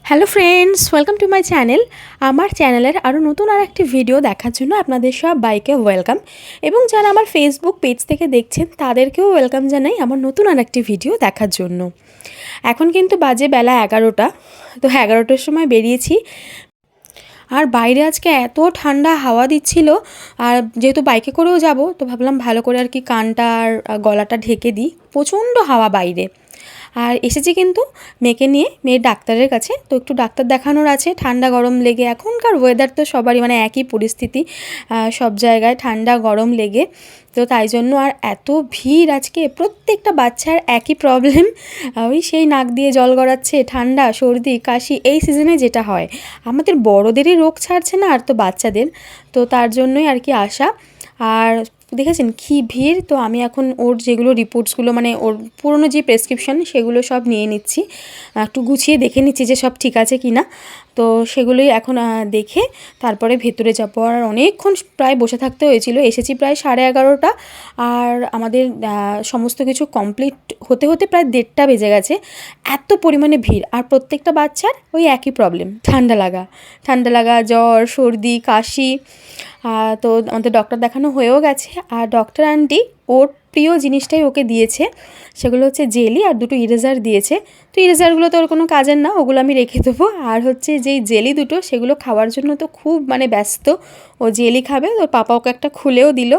Hello friends, welcome to my channel. আমার চ্যানেলের আরও নতুন একটি ভিডিও দেখার জন্য আপনাদের সবাইকে ওয়েলকাম, এবং যারা আমার ফেসবুক পেজ থেকে দেখছেন তাদেরকেও ওয়েলকাম জানাই আমার নতুন একটি ভিডিও দেখার জন্য। এখন কিন্তু বাজে বেলা 11টা, তো 11টার সময় বেরিয়েছি। আর বাইরে আজকে এত ঠান্ডা হাওয়া দিচ্ছিল, আর যেহেতু বাইকে করেও যাব তো ভাবলাম ভালো করে আর কি কানটা আর গলাটা ঢেকে দিই, প্রচণ্ড হাওয়া বাইরে। আর এসেছি কিন্তু মেয়েকে নিয়ে, মেয়ের ডাক্তারের কাছে। তো একটু ডাক্তার দেখানোর আছে, ঠান্ডা গরম লেগে। এখনকার ওয়েদার তো সবারই মানে একই পরিস্থিতি, সব জায়গায় ঠান্ডা গরম লেগে। তো তাই জন্য আর এত ভিড় আজকে, প্রত্যেকটা বাচ্চার একই প্রবলেম। ওই সেই নাক দিয়ে জল গড়াচ্ছে, ঠান্ডা সর্দি কাশি, এই সিজনে যেটা হয়। আমাদের বড়োদেরই রোগ ছাড়ছে না, আর তো বাচ্চাদের। তো তার জন্যই আর কি আসা। আর দেখেছেন কী ভিড়। তো আমি এখন ওর যেগুলো রিপোর্টসগুলো মানে ওর পুরনো যে প্রেসক্রিপশন সেগুলো সব নিয়ে নিচ্ছি, একটু গুছিয়ে দেখে নিচ্ছি যে সব ঠিক আছে কি না। তো সেগুলোই এখন দেখে তারপরে ভেতরে যাবো। আর অনেকক্ষণ প্রায় বসে থাকতে হয়েছিল, এসেছি প্রায় 11:30। আর আমাদের সমস্ত কিছু কমপ্লিট হতে হতে প্রায় 1:30 বেজে গেছে। এত পরিমাণে ভিড়, আর প্রত্যেকটা বাচ্চার ওই একই প্রবলেম, ঠান্ডা লাগা, জ্বর সর্দি কাশি। তো আমাদের ডক্টর দেখানো হয়েও গেছে। আর ডক্টর আন্টি ওর প্রিয় জিনিসটাই ওকে দিয়েছে, সেগুলো হচ্ছে জেলি আর 2টো ইরেজার দিয়েছে। তো ইরেজারগুলো তো ওর কোনো কাজের না, ওগুলো আমি রেখে দেবো। আর হচ্ছে যেই জেলি 2টো সেগুলো খাওয়ার জন্য তো খুব মানে ব্যস্ত। ও জেলি খাবে, ওর পাপা ওকে একটা খুলেও দিল।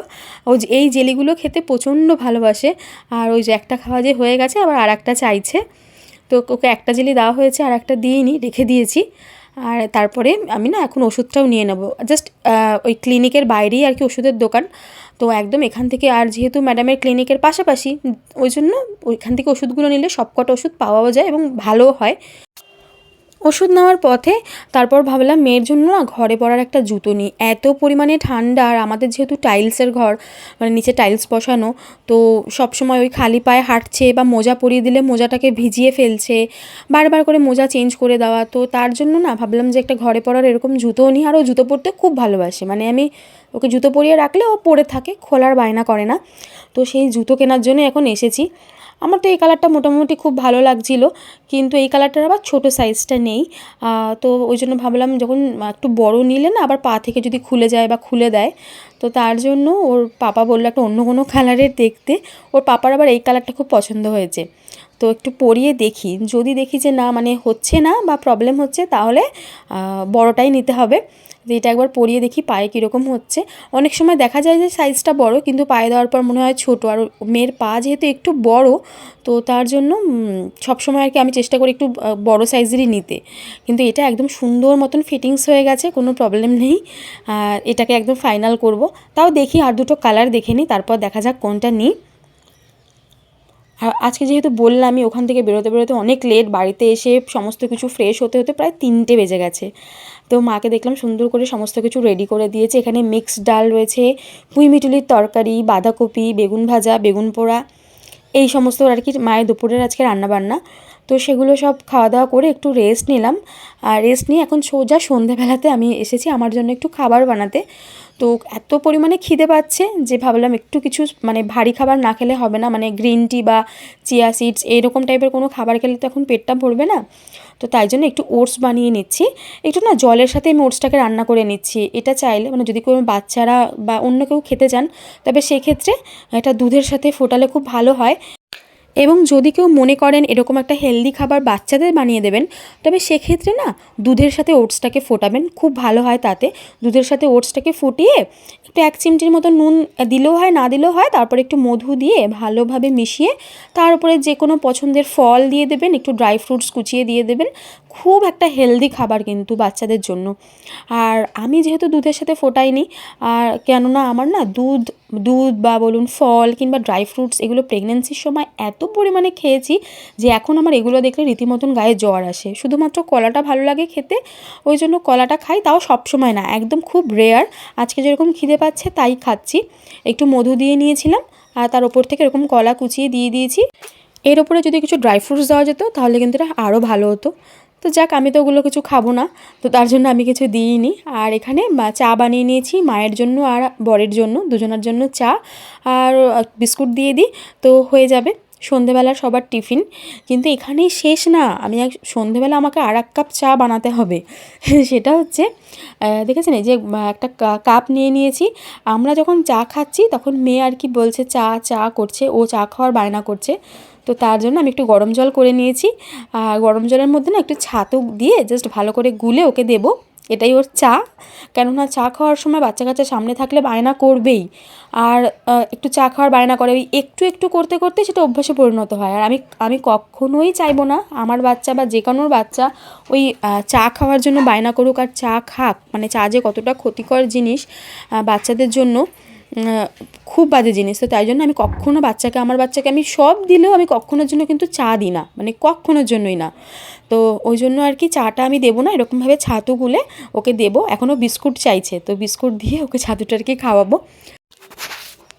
ও এই জেলিগুলো খেতে প্রচণ্ড ভালোবাসে। আর ওই যে একটা খাওয়া যে হয়ে গেছে, আবার আর একটা চাইছে। তো ওকে একটা জেলি দেওয়া হয়েছে, আর একটা দিইনি, রেখে দিয়েছি। আর তারপরে আমি না এখন ওষুধটাও নিয়ে নেব। জাস্ট ওই ক্লিনিকের বাইরেই আর কি ওষুধের দোকান। তো একদম এখান থেকে, আর যেহেতু ম্যাডামের ক্লিনিকের পাশাপাশি, ওই জন্য ওইখান থেকে ওষুধগুলো নিলে সবকটা ওষুধ পাওয়াও যায় এবং ভালোও হয়। ওষুধ নেওয়ার পথে তারপর ভাবলাম মেয়ের জন্য না ঘরে পরার একটা জুতো নিই। এত পরিমাণে ঠান্ডা, আর আমাদের যেহেতু টাইলসের ঘর, মানে নিচে টাইলস বসানো, তো সব সময় ওই খালি পায়ে হাঁটছে, বা মোজা পরিয়ে দিলে মোজাটাকে ভিজিয়ে ফেলছে, বারবার করে মোজা চেঞ্জ করে দেওয়া। তো তার জন্য না ভাবলাম যে একটা ঘরে পরার এরকম জুতোও নিই। আর ও জুতো পরতে খুব ভালোবাসে, মানে আমি ওকে জুতো পরিয়ে রাখলে ও পরে থাকে, খোলার বায়না করে না। তো সেই জুতো কেনার জন্য এখন এসেছি। আমার তো এই কালারটা মোটামুটি খুব ভালো লাগছিলো, কিন্তু এই কালারটার আবার ছোটো সাইজটা নেই। তো ওই জন্য ভাবলাম যখন একটু বড় নিলে না আবার পা থেকে যদি খুলে যায় বা খুলে দেয়, তো তার জন্য ওর পাপা বললো একটা অন্য কোনো কালারের দেখতে। ওর পাপার আবার এই কালারটা খুব পছন্দ হয়েছে। তো একটু পরিয়ে দেখি, যদি দেখি যে না মানে হচ্ছে না বা প্রবলেম হচ্ছে, তাহলে বড়টাই নিতে হবে। যে এটা একবার পরিয়ে দেখি পায়ে কীরকম হচ্ছে। অনেক সময় দেখা যায় যে সাইজটা বড়, কিন্তু পায়ে দেওয়ার পর মনে হয় ছোটো। আর মেয়ের পা যেহেতু একটু বড়, তো তার জন্য সবসময় আর কি আমি চেষ্টা করি একটু বড় সাইজেরই নিতে। কিন্তু এটা একদম সুন্দর মতন ফিটিংস হয়ে গেছে, কোনো প্রবলেম নেই। এটাকে একদম ফাইনাল করব। তাও দেখি আর 2টো কালার দেখে নিই, তারপর দেখা যাক কোনটা নিই। আর আজকে যেহেতু বললাম আমি ওখান থেকে বেরোতে বেরোতে অনেক লেট, বাড়িতে এসে সমস্ত কিছু ফ্রেশ হতে হতে প্রায় 3টে বেজে গেছে। তো মাকে দেখলাম সুন্দর করে সমস্ত কিছু রেডি করে দিয়েছে। এখানে মিক্সড ডাল রয়েছে, পুঁই মিটুলির তরকারি, বাঁধাকপি, বেগুন ভাজা, বেগুন পোড়া, এই সমস্ত আর কি মায়ের দুপুরের আজকে রান্নাবান্না। তো সেগুলো সব খাওয়া দাওয়া করে একটু রেস্ট নিলাম। আর রেস্ট নিয়ে এখন সোজা সন্ধেবেলাতে আমি এসেছি আমার জন্য একটু খাবার বানাতে। তো এত পরিমাণে খিদে পাচ্ছে যে ভাবলাম একটু কিছু মানে ভারী খাবার না খেলে হবে না, মানে গ্রিন টি বা চিয়া সিডস এইরকম টাইপের কোনো খাবার খেলে তো এখন পেটটা ভরবে না। তো তাই জন্য একটু ওটস বানিয়ে নিচ্ছি। একটু না জলের সাথে আমি ওটসটাকে রান্না করে নিচ্ছি। এটা চাইলে মানে যদি কোনো বাচ্চারা বা অন্য কেউ খেতে চান, তবে সেক্ষেত্রে এটা দুধের সাথে ফোটালে খুব ভালো হয়। এবং যদি কেউ মনে করেন এরকম একটা হেলদি খাবার বাচ্চাদের বানিয়ে দেবেন, তবে সেক্ষেত্রে না দুধের সাথে ওটসটাকে ফোটাবেন, খুব ভালো হয় তাতে। দুধের সাথে ওটসটাকে ফুটিয়ে একটু 1 চিমটির মতো নুন দিলেও হয়, না দিলেও হয়, তারপরে একটু মধু দিয়ে ভালোভাবে মিশিয়ে তার উপরে যে কোনো পছন্দের ফল দিয়ে দেবেন, একটু ড্রাই ফ্রুটস কুচিয়ে দিয়ে দেবেন। খুব একটা হেলদি খাবার কিন্তু বাচ্চাদের জন্য। আর আমি যেহেতু দুধের সাথে ফোটাইনি, আর কেননা আমার না দুধ দুধ বা বলুন ফল কিংবা ড্রাই ফ্রুটস এগুলো প্রেগনেন্সির সময় এত পরিমাণে খেয়েছি যে এখন আমার এগুলো দেখলে রীতিমতন গায়ে জ্বর আসে। শুধুমাত্র কলাটা ভালো লাগে খেতে, ওই জন্য কলাটা খাই, তাও সব সময় না, একদম খুব রেয়ার। আজকে যেরকম খিদে পাচ্ছে তাই খাচ্ছি। একটু মধু দিয়ে নিয়েছিলাম, আর তার ওপর থেকে এরকম কলা কুচিয়ে দিয়ে দিয়েছি। এর ওপরে যদি কিছু ড্রাই ফ্রুটস দেওয়া যেত তাহলে কিন্তু এটা আরও ভালো হতো। তো যাক, আমি তো ওগুলো কিছু খাবো না, তো তার জন্য আমি কিছু দিইনি। আর এখানে চা বানিয়ে নিয়েছি মায়ের জন্য আর বরের জন্য, দুজনের জন্য চা আর বিস্কুট দিয়ে দিই, তো হয়ে যাবে। সন্ধেবেলার সবার টিফিন। কিন্তু এখানেই শেষ না, আমি সন্ধেবেলা আমাকে আর এক কাপ চা বানাতে হবে। সেটা হচ্ছে দেখেছেন এই যে একটা কাপ নিয়ে নিয়েছি। আমরা যখন চা খাচ্ছি তখন মেয়ে আর কি বলছে চা চা করছে, ও চা খাওয়ার বায়না করছে। তো তার জন্য আমি একটু গরম জল করে নিয়েছি। আর গরম জলের মধ্যে না একটু ছাতু দিয়ে জাস্ট ভালো করে গুলে ওকে দেবো, এটাই ওর চা। কেননা চা খাওয়ার সময় বাচ্চা কাচ্চা সামনে থাকলে বায়না করবেই। আর একটু চা খাওয়ার বায়না করে, ওই একটু একটু করতে করতে সেটা অভ্যাসে পরিণত হয়। আর আমি কখনোই চাইবো না আমার বাচ্চা বা যে কোনোর বাচ্চা ওই চা খাওয়ার জন্য বায়না করুক আর চা খাক। মানে চা যে কতটা ক্ষতিকর জিনিস বাচ্চাদের জন্য, খুব বাজে জিনিস। তো তাই জন্য আমি কখনো আমার বাচ্চাকে আমি সব দিলেও আমি কখনোর জন্য কিন্তু চা দিই না, মানে কখনোর জন্যই না। তো ওই জন্য আর কি চাটা আমি দেবো না, এরকমভাবে ছাতু গুলে ওকে দেবো। এখনও বিস্কুট চাইছে, তো বিস্কুট দিয়ে ওকে ছাতুটা আর কি খাওয়াবো।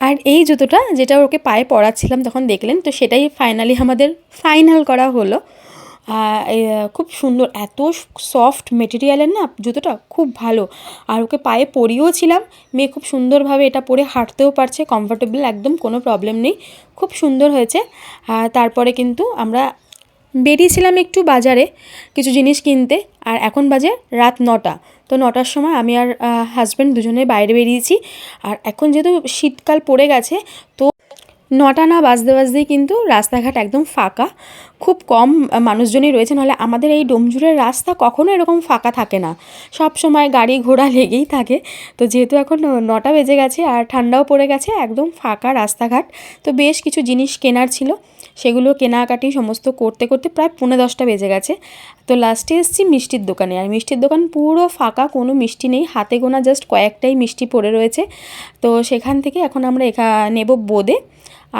আর এই জুতোটা যেটা ওকে পায়ে পরাচ্ছিলাম তখন দেখলেন, তো সেটাই ফাইনালি আমাদের ফাইনাল করা হলো। খুব সুন্দর, এত সফট মেটেরিয়ালের না জুতোটা, খুব ভালো। আর ওকে পায়ে পরিয়েও ছিলাম, মেয়ে খুব সুন্দরভাবে এটা পরে হাঁটতেও পারছে, কমফোর্টেবল একদম, কোনো প্রবলেম নেই, খুব সুন্দর হয়েছে। তারপরে কিন্তু আমরা বেরিয়েছিলাম একটু বাজারে কিছু জিনিস কিনতে। আর এখন বাজে রাত 9টা। তো 9টার সময় আমি আর হাজব্যান্ড দুজনে বাইরে বেরিয়েছি। আর এখন যেহেতু শীতকাল পড়ে গেছে, তো 9টা না বাজতে বাজতেই কিন্তু রাস্তাঘাট একদম ফাঁকা, খুব কম মানুষজনই রয়েছে। নাহলে আমাদের এই ডোমজুড়ের রাস্তা কখনো এরকম ফাঁকা থাকে না, সব সময় গাড়ি ঘোড়া লেগেই থাকে। তো যেহেতু এখন 9টা বেজে গেছে আর ঠান্ডাও পড়ে গেছে, একদম ফাঁকা রাস্তাঘাট। তো বেশ কিছু জিনিস কেনার ছিল, সেগুলো কেনাকাটি সমস্ত করতে করতে প্রায় 9:45 বেজে গেছে। তো লাস্টে এসেছি মিষ্টির দোকানে, আর মিষ্টির দোকান পুরো ফাঁকা, কোনো মিষ্টি নেই, হাতে গোনা জাস্ট কয়েকটাই মিষ্টি পড়ে রয়েছে। তো সেখান থেকে এখন আমরা নেব বোঁদে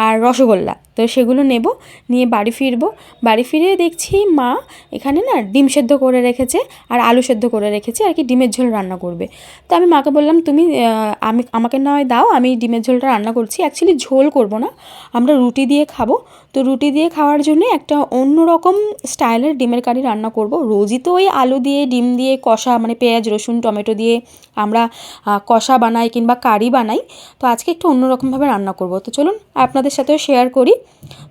আর রসগোল্লা। তো সেগুলো নেব, নিয়ে বাড়ি ফিরবো। বাড়ি ফিরে দেখছি মা এখানে না ডিম সেদ্ধ করে রেখেছে আর আলু সেদ্ধ করে রেখেছে, আর কি ডিমের ঝোল রান্না করবে। তো আমি মাকে বললাম তুমি আমাকে নয় দাও, আমি ডিমের ঝোলটা রান্না করছি। অ্যাকচুয়ালি ঝোল করব না, আমরা রুটি দিয়ে খাবো। তো রুটি দিয়ে খাওয়ার জন্য একটা অন্যরকম স্টাইলের ডিমের কারি রান্না করব। রোজই তো ওই আলু দিয়ে ডিম দিয়ে কষা, মানে পেঁয়াজ রসুন টমেটো দিয়ে আমরা কষা বানাই কিংবা কারি বানাই। তো আজকে একটু অন্যরকমভাবে রান্না করব। তো চলুন আপনাদের সাথেও শেয়ার করি।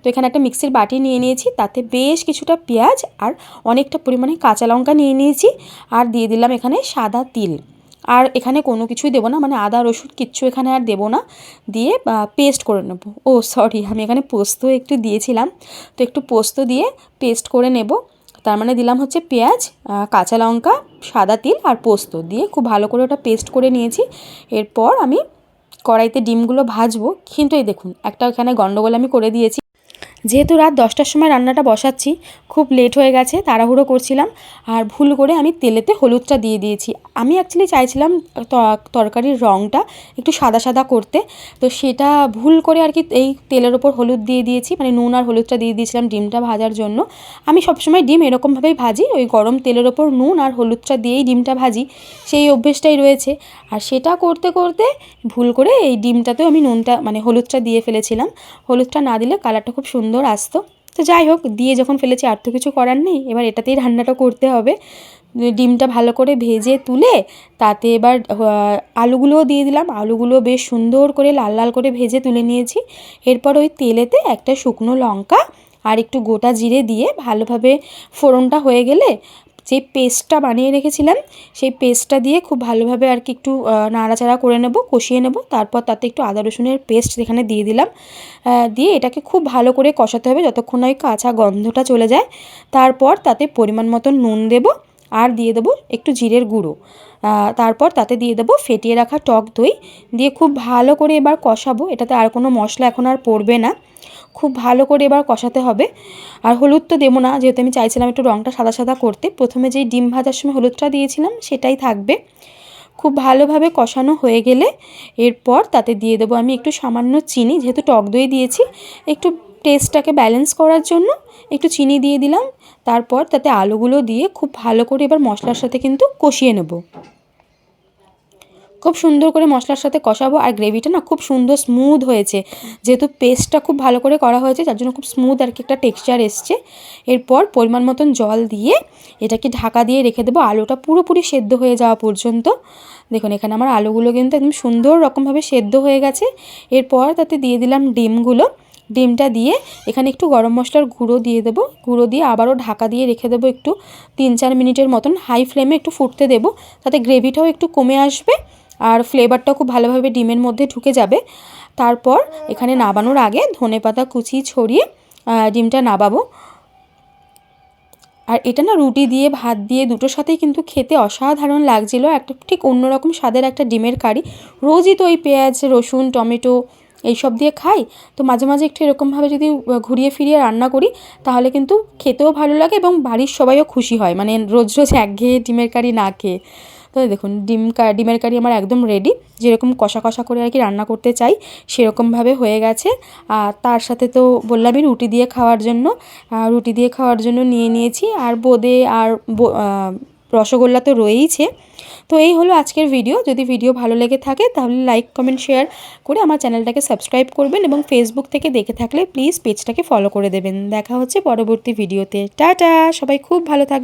তো এখানে একটা মিক্সির বাটি নিয়ে নিয়েছি, তাতে বেশ কিছুটা পেঁয়াজ আর অনেকটা পরিমাণে কাঁচা লঙ্কা নিয়ে নিয়েছি, আর দিয়ে দিলাম এখানে সাদা তিল। আর এখানে কোনো কিছুই দেবো না, মানে আদা রসুন কিচ্ছু এখানে আর দেবো না, দিয়ে পেস্ট করে নেব। ও সরি, আমি এখানে পোস্ত একটু দিয়েছিলাম, তো একটু পোস্ত দিয়ে পেস্ট করে নেব। তার মানে দিলাম হচ্ছে পেঁয়াজ, কাঁচা লঙ্কা, সাদা তিল আর পোস্ত দিয়ে খুব ভালো করে ওটা পেস্ট করে নিয়েছি। এরপর আমি কড়াইতে ডিমগুলো ভাজবো। কিন্তু এই দেখুন একটা এখানে গন্ডগোল আমি করে দিয়েছি। যেহেতু রাত 10টার সময় রান্নাটা বসাচ্ছি, খুব লেট হয়ে গেছে, তাড়াহুড়ো করছিলাম, আর ভুল করে আমি তেলেতে হলুদটা দিয়ে দিয়েছি। আমি অ্যাকচুয়ালি চাইছিলাম তরকারির রঙটা একটু সাদা সাদা করতে, তো সেটা ভুল করে আর কি এই তেলের ওপর হলুদ দিয়ে দিয়েছি, মানে নুন আর হলুদটা দিয়ে দিয়েছিলাম ডিমটা ভাজার জন্য। আমি সবসময় ডিম এরকমভাবেই ভাজি, ওই গরম তেলের ওপর নুন আর হলুদটা দিয়েই ডিমটা ভাজি, সেই অভ্যেসটাই রয়েছে। আর সেটা করতে করতে ভুল করে এই ডিমটাতেও আমি নুনটা মানে হলুদটা দিয়ে ফেলেছিলাম। হলুদটা না দিলে কালারটা খুব সুন্দর আসতো। তো যাই হোক, দিয়ে যখন ফেলেছি আর তো কিছু করার নেই, এবার এটাতেই রান্নাটা করতে হবে। ডিমটা ভালো করে ভেজে তুলে তাতে এবার আলুগুলোও দিয়ে দিলাম। আলুগুলো বেশ সুন্দর করে লাল লাল করে ভেজে তুলে নিয়েছি। এরপর ওই তেলেতে একটা শুকনো লঙ্কা আর একটু গোটা জিরে দিয়ে ভালোভাবে ফোড়নটা হয়ে গেলে যে পেস্টটা বানিয়ে রেখেছিলাম সেই পেস্টটা দিয়ে খুব ভালোভাবে আর কি একটু নাড়াচাড়া করে নেব, কষিয়ে নেব। তারপর তাতে একটু আদা রসুনের পেস্ট এখানে দিয়ে দিলাম, দিয়ে এটাকে খুব ভালো করে কষাতে হবে যতক্ষণ না ওই কাঁচা গন্ধটা চলে যায়। তারপর তাতে পরিমাণ মতো নুন দেব, আর দিয়ে দেবো একটু জিরের গুঁড়ো। তারপর তাতে দিয়ে দেবো ফেটিয়ে রাখা টক দই, দিয়ে খুব ভালো করে এবার কষাবো। এটাতে আর কোনো মশলা এখন আর পড়বে না, খুব ভালো করে এবার কষাতে হবে। আর হলুদ তো দেবো না, যেহেতু আমি চাইছিলাম একটু রঙটা সাদা সাদা করতে। প্রথমে যেই ডিম ভাজার সময় হলুদটা দিয়েছিলাম সেটাই থাকবে। খুব ভালোভাবে কষানো হয়ে গেলে এরপর তাতে দিয়ে দেবো আমি একটু সামান্য চিনি, যেহেতু টক দই দিয়েছি একটু টেস্টটাকে ব্যালেন্স করার জন্য একটু চিনি দিয়ে দিলাম। তারপর তাতে আলুগুলো দিয়ে খুব ভালো করে এবার মশলার সাথে কিন্তু কষিয়ে নেব। খুব সুন্দর করে মশলার সাথে কষাবো। আর গ্রেভিটা না খুব সুন্দর স্মুথ হয়েছে, যেহেতু পেস্টটা খুব ভালো করে করা হয়েছে যার জন্য খুব স্মুথ আর কি একটা টেক্সচার এসছে। এরপর পরিমাণ মতন জল দিয়ে এটাকে ঢাকা দিয়ে রেখে দেবো আলুটা পুরোপুরি সেদ্ধ হয়ে যাওয়া পর্যন্ত। দেখুন এখানে আমার আলুগুলো কিন্তু একদম সুন্দর রকমভাবে সেদ্ধ হয়ে গেছে। এরপর তাতে দিয়ে দিলাম ডিমগুলো। ডিমটা দিয়ে এখানে একটু গরম মশলার গুঁড়ো দিয়ে দেবো, গুঁড়ো দিয়ে আবারও ঢাকা দিয়ে রেখে দেবো একটু 3-4 মিনিটের মতন। হাই ফ্লেমে একটু ফুটতে দেবো, তাতে গ্রেভিটাও একটু কমে আসবে আর ফ্লেভারটাও খুব ভালোভাবে ডিমের মধ্যে ঢুকে যাবে। তারপর এখানে নাবানোর আগে ধনেপাতা কুচি ছড়িয়ে ডিমটা নাবাবো। আর এটা না রুটি দিয়ে ভাত দিয়ে দুটোর সাথেই কিন্তু খেতে অসাধারণ লাগছিলো, একটা ঠিক অন্যরকম স্বাদের একটা ডিমের কারি। রোজই তো ওই পেঁয়াজ রসুন টমেটো এইসব দিয়ে খাই, তো মাঝে মাঝে একটু এরকমভাবে যদি ঘুরিয়ে ফিরিয়ে রান্না করি তাহলে কিন্তু খেতেও ভালো লাগে এবং বাড়ির সবাইও খুশি হয়, মানে রোজ রোজ একঘেয়ে ডিমের কারি না খেয়ে। তো দেখুন ডিমের কারি আমার একদম রেডি, যেরকম কষা কষা করে আর কি রান্না করতে চাই সেরকমভাবে হয়ে গেছে। আর তার সাথে তো বললামই রুটি দিয়ে খাওয়ার জন্য নিয়ে নিয়েছি, আর বোঁদে আর রসগোল্লা তো রয়েইছে। তো এই হলো আজকের ভিডিও। যদি ভিডিও ভালো লেগে থাকে তাহলে লাইক কমেন্ট শেয়ার করে আমার চ্যানেলটাকে সাবস্ক্রাইব করবেন এবং ফেসবুক থেকে দেখে থাকলে প্লিজ পেজটাকে ফলো করে দেবেন। দেখা হচ্ছে পরবর্তী ভিডিওতে। টাটা, সবাই খুব ভালো থাকবেন।